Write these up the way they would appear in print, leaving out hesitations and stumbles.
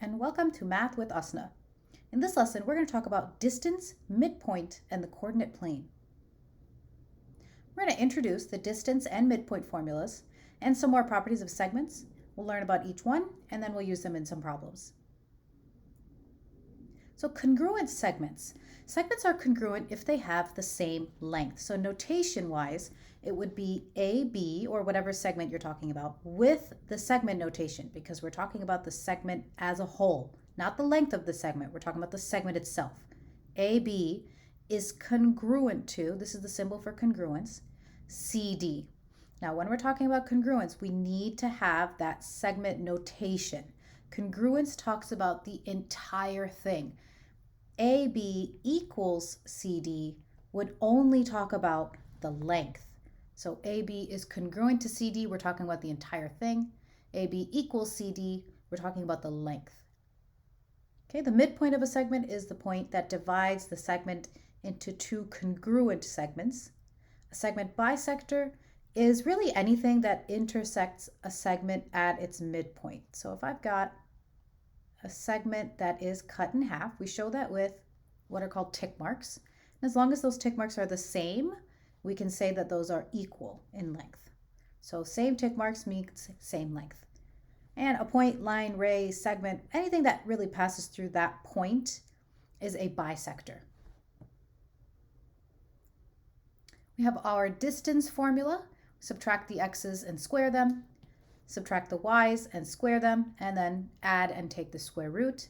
and welcome to Math with Asna. In this lesson, we're going to talk about distance, midpoint, and the coordinate plane. We're going to introduce the distance and midpoint formulas and some more properties of segments. We'll learn about each one, and then we'll use them in some problems. So congruent segments. Segments are congruent if they have the same length. So notation-wise, it would be AB, or whatever segment you're talking about, with the segment notation, because we're talking about the segment as a whole, not the length of the segment. We're talking about the segment itself. AB is congruent to, this is the symbol for congruence, CD. Now, when we're talking about congruence, we need to have that segment notation. Congruence talks about the entire thing. AB equals CD would only talk about the length. So AB is congruent to CD, we're talking about the entire thing. AB equals CD, we're talking about the length. Okay, the midpoint of a segment is the point that divides the segment into two congruent segments. A segment bisector is really anything that intersects a segment at its midpoint. So if I've got a segment that is cut in half, we show that with what are called tick marks. And as long as those tick marks are the same, we can say that those are equal in length. So same tick marks means same length. And a point, line, ray, segment, anything that really passes through that point is a bisector. We have our distance formula. Subtract the x's and square them. Subtract the y's and square them, and then add and take the square root.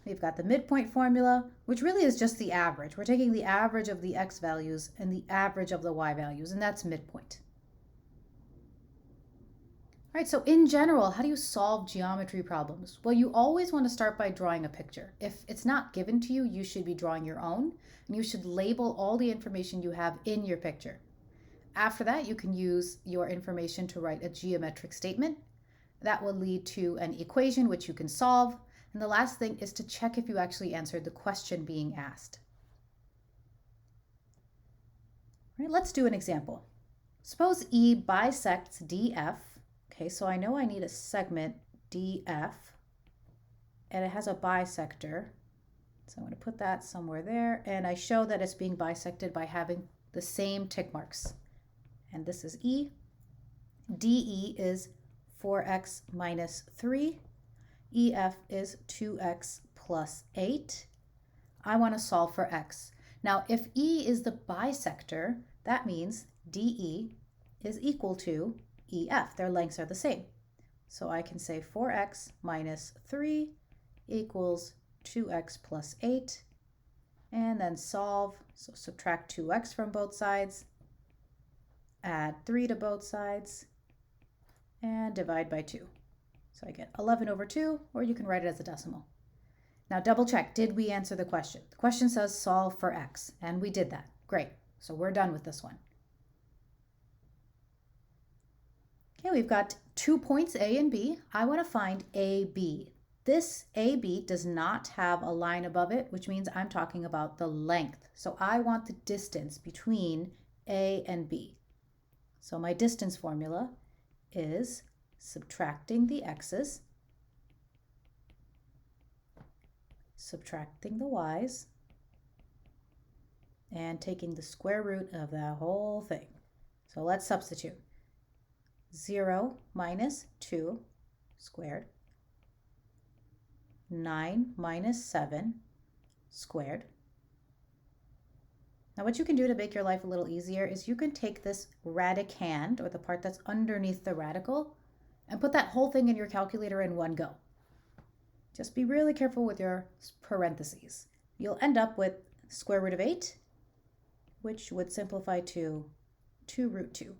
We've got the midpoint formula, which really is just the average. We're taking the average of the x values and the average of the y values, and that's midpoint. All right, so in general, how do you solve geometry problems? Well, you always want to start by drawing a picture. If it's not given to you, you should be drawing your own, and you should label all the information you have in your picture. After that, you can use your information to write a geometric statement. That will lead to an equation which you can solve. And the last thing is to check if you actually answered the question being asked. All right, let's do an example. Suppose E bisects DF. Okay, so I know I need a segment DF, and it has a bisector. So I'm going to put that somewhere there, and I show that it's being bisected by having the same tick marks. And this is E. DE is 4x minus 3. EF is 2x plus 8. I want to solve for x. Now, if E is the bisector, that means DE is equal to EF. Their lengths are the same. So I can say 4x minus 3 equals 2x plus 8. And then solve. So subtract 2x from both sides. Add 3 to both sides. And divide by 2. So I get 11 over 2, or you can write it as a decimal. Now double check, did we answer the question? The question says solve for x, and we did that. Great, so we're done with this one. Okay, we've got 2 points A and B. I want to find AB. This AB does not have a line above it, which means I'm talking about the length. So I want the distance between A and B. So my distance formula is subtracting the x's, subtracting the y's, and taking the square root of that whole thing. So let's substitute. 0 minus 2 squared, 9 minus 7 squared. Now what you can do to make your life a little easier is you can take this radicand, or the part that's underneath the radical, and put that whole thing in your calculator in one go. Just be really careful with your parentheses. You'll end up with square root of 8, which would simplify to 2 root 2.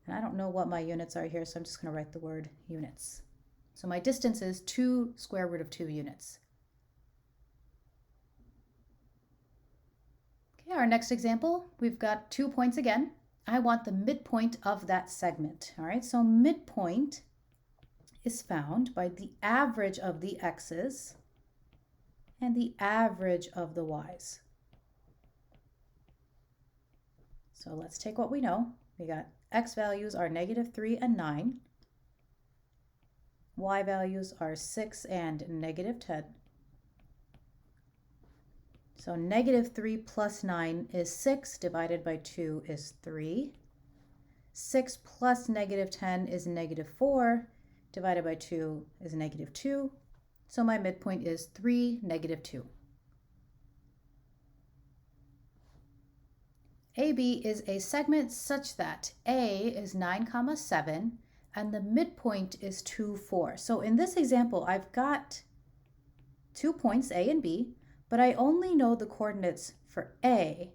And I don't know what my units are here, so I'm just going to write the word units. So my distance is 2 square root of 2 units. Okay, our next example, we've got 2 points again. I want the midpoint of that segment. All right, so midpoint is found by the average of the x's and the average of the y's. So let's take what we know. We got x values are -3 and 9. Y values are 6 and negative 10. So negative 3 plus 9 is 6, divided by 2 is 3. 6 plus negative 10 is negative 4, divided by 2 is negative 2. So my midpoint is 3, negative 2. AB is a segment such that A is 9, 7, and the midpoint is 2, 4. So in this example, I've got 2 points, A and B, but I only know the coordinates for A,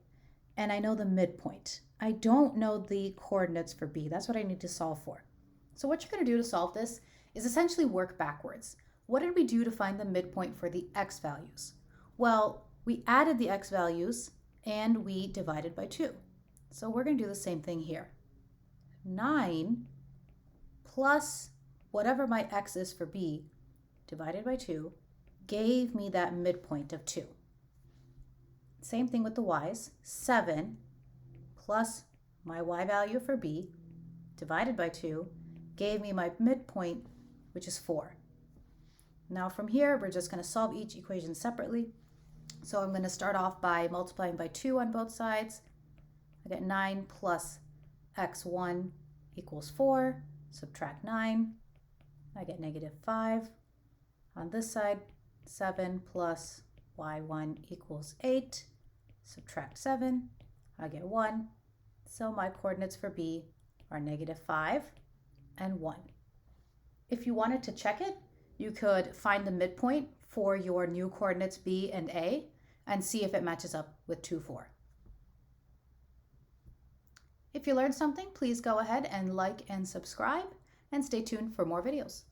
and I know the midpoint. I don't know the coordinates for B. That's what I need to solve for. So what you're going to do to solve this is essentially work backwards. What did we do to find the midpoint for the x values? Well, we added the x values and we divided by 2. So we're going to do the same thing here. 9 plus whatever my x is for B divided by 2 gave me that midpoint of 2. Same thing with the y's. 7 plus my y value for B divided by 2 gave me my midpoint, which is 4. Now from here, we're just going to solve each equation separately. So I'm going to start off by multiplying by 2 on both sides. I get 9 plus x1 equals 4. Subtract 9. I get negative 5. On this side, 7 plus y1 equals 8. Subtract 7. I get 1. So my coordinates for B are negative 5 and 1. If you wanted to check it, you could find the midpoint for your new coordinates B and A and see if it matches up with 2, 4. If you learned something, please go ahead and like and subscribe, and stay tuned for more videos.